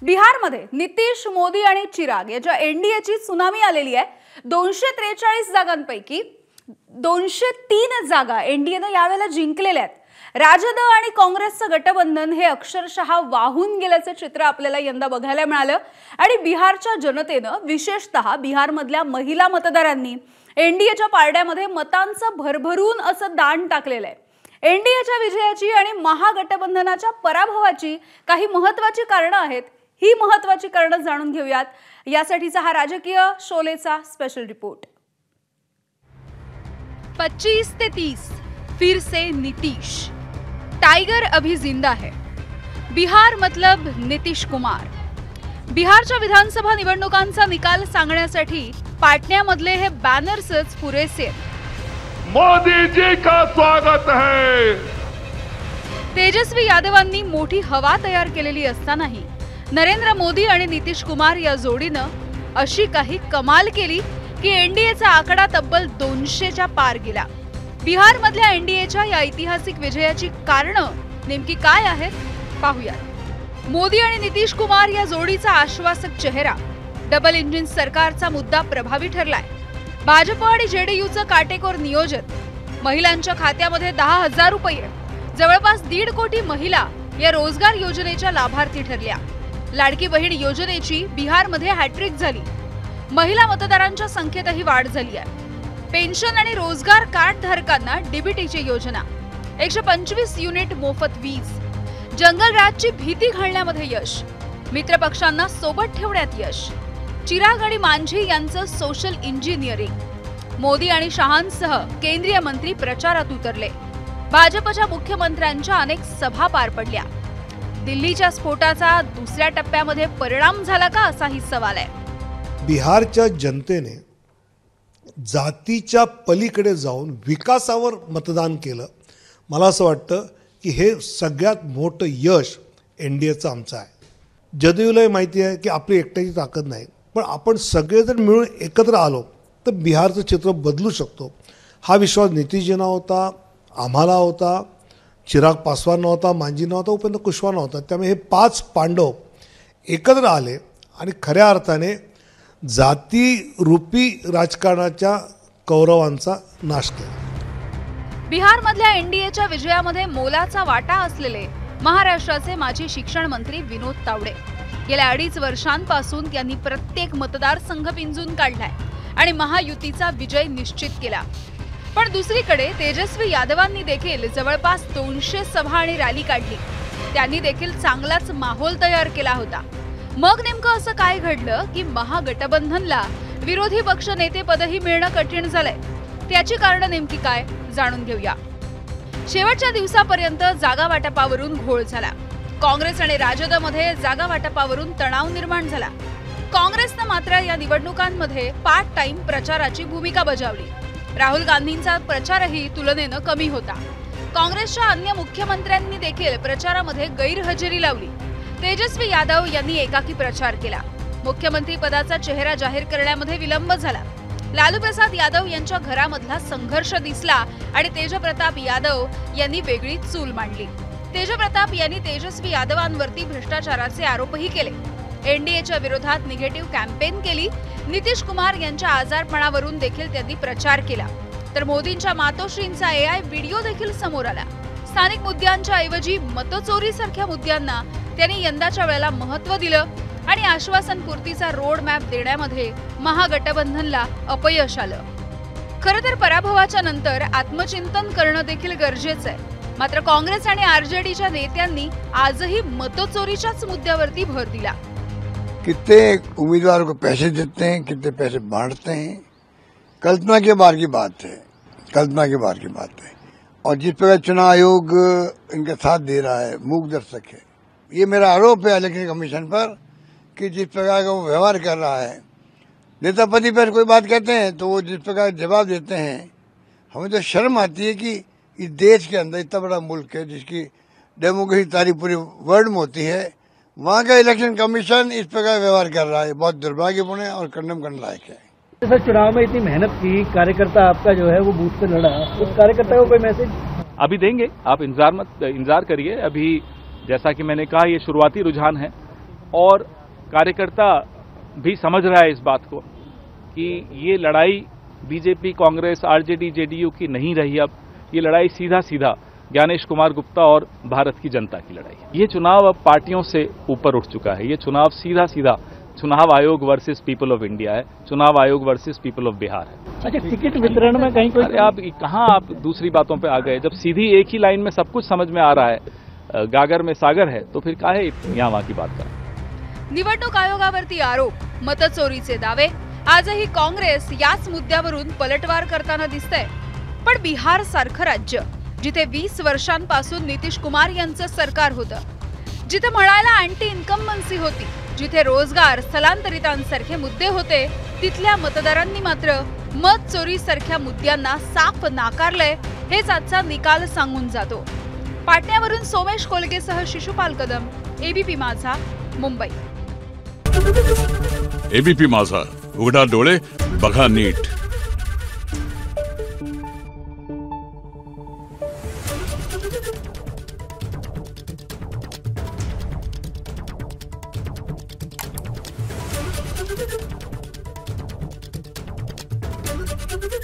बिहारमध्ये नितीश, मोदी आणि चिराग यांच्या एनडीएची सुनामी आलेली आहे। 243 जागांपैकी 203 जागा एनडीएने यावेळेला जिंकलेल्या आहेत। राजद आणि काँग्रेसचं गठबंधन हे अक्षरशः वाहून गेल्याचं चित्र आपल्याला यंदा बघायला मिळालं आणि बिहारच्या जनतेनं, विशेषतः बिहारमधल्या महिला मतदारांनी एनडीएच्या पारड्यामध्ये मतांचं भरभरून असं दान टाकलेलं आहे। एनडीएच्या विजयाची आणि महागठबंधनाच्या पराभवाची काही महत्त्वाची कारणं आहेत। ही महत्त्वाची कारणं जाणून घेऊयात, यासाठीचा हा राजकीय शोलेचा स्पेशल रिपोर्ट। 25 से 30 फिर से नीतीश, टाइगर अभी जिंदा है। बिहार मतलब नीतीश कुमार। बिहारच्या विधानसभा निवडणुकांचा निकाल सांगण्यासाठी पाटण्यामधले हे बॅनर्सच पुरेसे। मोदी जी का स्वागत है। तेजस्वी यादवांनी मोठी हवा तयार केलेली असतानाही नरेंद्र मोदी आणि नितीश कुमार या जोडीनं अशी काही कमाल केली की एनडीएचा आकडा तब्बल 200च्या पार गेला। बिहार मधल्या एनडीएच्या या ऐतिहासिक विजयाची कारणं नेमकी काय आहेत पाहूयात। मोदी आणि नितीश कुमार या जोडीचा आश्वासक चेहरा, डबल इंजिन सरकारचा मुद्दा प्रभावी ठरलाय। भाजप आणि जेडीयूचं काटेकोर नियोजन, महिलांच्या खात्यामध्ये 10,000 रुपये, जवळपास 1.5 कोटी महिला या रोजगार योजनेच्या लाभार्थी ठरल्या। लाडकी बहीण योजनेची बिहारमध्ये हॅट्रिक झाली। महिला मतदारांच्या संख्येतही वाढ झाली आहे। पेन्शन आणि रोजगार कार्ड धारकांना डीबीटीची योजना, 125 युनिट मोफत वीज, जंगल राजची भीती घालण्यामध्ये यश, मित्रपक्षांना सोबत ठेवण्यात यश, चिराग आणि मांझी यांचं सोशल इंजिनिअरिंग, मोदी आणि शहांसह केंद्रीय मंत्री प्रचारात उतरले। भाजपच्या मुख्यमंत्र्यांच्या अनेक सभा पार पडल्या। दिल्लीच्या स्फोटाचा दुसऱ्या टप्प्यामध्ये परिणाम झाला का, असाही सवाल आहे। बिहारच्या जनतेने जातीच्या पलीकडे जाऊन विकासावर मतदान केलं। मला असं वाटतं की हे सगळ्यात मोठं यश एनडीएचं आमचं आहे। जदयूला माहिती आहे की आपली एकट्याची ताकद नाही, पण आपण सगळेजण मिळून एकत्र आलो तर बिहारचं चित्र बदलू शकतो। हा विश्वास नितीशजींना होता, आम्हाला होता, चिराग पासवान नव्हता, मांझी नव्हता, उपेंद्र कुशवाहा नव्हता। त्यामुळे हे 5 पांडव एकत्र आले आणि खऱ्या अर्थाने जाती रूपी राजकारणाच्या कौरवांचा नाश केला। बिहारमधल्या एनडीएच्या विजयामध्ये मोलाचा वाटा असलेले महाराष्ट्राचे माजी शिक्षण मंत्री विनोद तावडे गेल्या 2.5 वर्षांपासून त्यांनी प्रत्येक मतदारसंघ पिंजून काढलाय आणि महायुतीचा विजय निश्चित केला। पण दुसरीकडे तेजस्वी यादवांनी देखील जवळपास 200 सभा आणि रॅली काढली। त्यांनी देखील चांगलाच माहोल तयार केला होता। मग नेमकं असं काय घडलं की महागठबंधनला विरोधी पक्ष नेतेपदही मिळणं कठीण झालंय? त्याची कारणं नेमकी काय, जाणून घेऊया। शेवटच्या दिवसापर्यंत जागा वाटपावरून घोळ झाला। काँग्रेस आणि राजदमध्ये जागा वाटपावरून तणाव निर्माण झाला। काँग्रेसनं मात्र या निवडणुकांमध्ये पार्ट टाइम प्रचाराची भूमिका बजावली। राहुल गांधींचा प्रचारही तुलनेनं कमी होता। काँग्रेसच्या अन्य मुख्यमंत्र्यांनी देखील प्रचारामध्ये गैरहजेरी लावली। तेजस्वी यादव यांनी एकाकी प्रचार केला। मुख्यमंत्री पदाचा चेहरा जाहीर करण्यामध्ये विलंब झाला। लालू प्रसाद यादव यांच्या घरामधला संघर्ष दिसला आणि तेजप्रताप यादव यांनी वेगळी चूल मांडली। तेजप्रताप यांनी तेजस्वी यादवांवरती भ्रष्टाचाराचे आरोपही केले। एनडीएच्या विरोधात निगेटिव्ह कॅम्पेन केली। नितीश कुमार यांच्या आजारपणावरून देखील त्यांनी प्रचार केला। तर मोदींच्या मातोश्रींचा एआय व्हिडिओ देखील समोर आला। स्थानिक मुद्द्यांच्या ऐवजी मतचोरीसारख्या मुद्द्यांना त्यांनी यंदाच्या वेळेला महत्त्व दिलं आणि आश्वासनपूर्तीचा रोड मॅप देण्यामध्ये महागठबंधनला अपयश आलं। खरं तर पराभवाच्या नंतर आत्मचिंतन करणं देखील गरजेचं आहे। मात्र काँग्रेस आणि आरजेडीच्या नेत्यांनी आजही मतचोरीच्याच मुद्द्यावरती भर दिला। कितने उम्मीदवारों को पैसे देते हैं, कितने पैसे बांटते हैं, कल्पना के बाहर की बात है, कल्पना के बाहर की बात है। और जिस प्रकार चुनाव आयोग इनका साथ दे रहा है, मूक दर्शक है। ये मेरा आरोप है इलेक्शन कमीशन पर कि जिस प्रकार का वो व्यवहार कर रहा है, नेता पति पर कोई बात कहते हैं तो वो जिस प्रकार जवाब देते हैं, हमें तो शर्म आती है कि इस देश के अंदर इतना बड़ा मुल्क है जिसकी डेमोक्रेसी तारीफ पूरी वर्ल्ड में होती है, वहाँ का इलेक्शन कमीशन इस प्रकार व्यवहार कर रहा है। बहुत दुर्भाग्यपूर्ण है और कंडेम करने लायक है। सर, चुनाव में इतनी मेहनत की, कार्यकर्ता आपका जो है वो बूथ पे लड़ा, उस कार्यकर्ता को कोई मैसेज अभी देंगे? आप इंतजार करिए। अभी जैसा कि मैंने कहा, ये शुरुआती रुझान है और कार्यकर्ता भी समझ रहा है इस बात को कि ये लड़ाई बीजेपी, कांग्रेस, आरजेडी, जेडीयू की नहीं रही। अब ये लड़ाई सीधा सीधा ज्ञानेश कुमार गुप्ता और भारत की जनता की लड़ाई है। ये चुनाव अब पार्टियों से ऊपर उठ चुका है। ये चुनाव सीधा सीधा चुनाव आयोग वर्सेस पीपल ऑफ इंडिया है, चुनाव आयोग वर्सेस पीपल ऑफ बिहार है। अच्छा, टिकट वितरण में कहीं कोई अरे आप कहाँ आप दूसरी बातों पे आ गए? जब सीधी एक ही लाइन में सब कुछ समझ में आ रहा है, गागर में सागर है, तो फिर काहे यहाँ वहाँ की बात करें? निवडणूक आयोगावरती आरोप, मतचोरीचे दावे, आजही काँग्रेस याच मुद्द्यावरून पलटवार करताना दिसतंय। पण बिहार सारखं राज्य जिथे 20 वर्षांपासून नितीश कुमार यांचं सरकार होतं, जिथे म्हणायला अँटी इन्कम्बन्सी होती, जिथे रोजगार, स्थलांतरितांसारखे मुद्दे होते, तिथल्या मतदारांनी मात्र मत चोरी सारख्या मुद्द्यांना साफ नाकारलंय, हेच आजचा निकाल सांगून जातो। पाटण्यावरून सोमेश कोलगेसह शिशुपाल कदम, एबीपी माझा, मुंबई। एबीपी माझा, उघडा डोळे बघा नीट।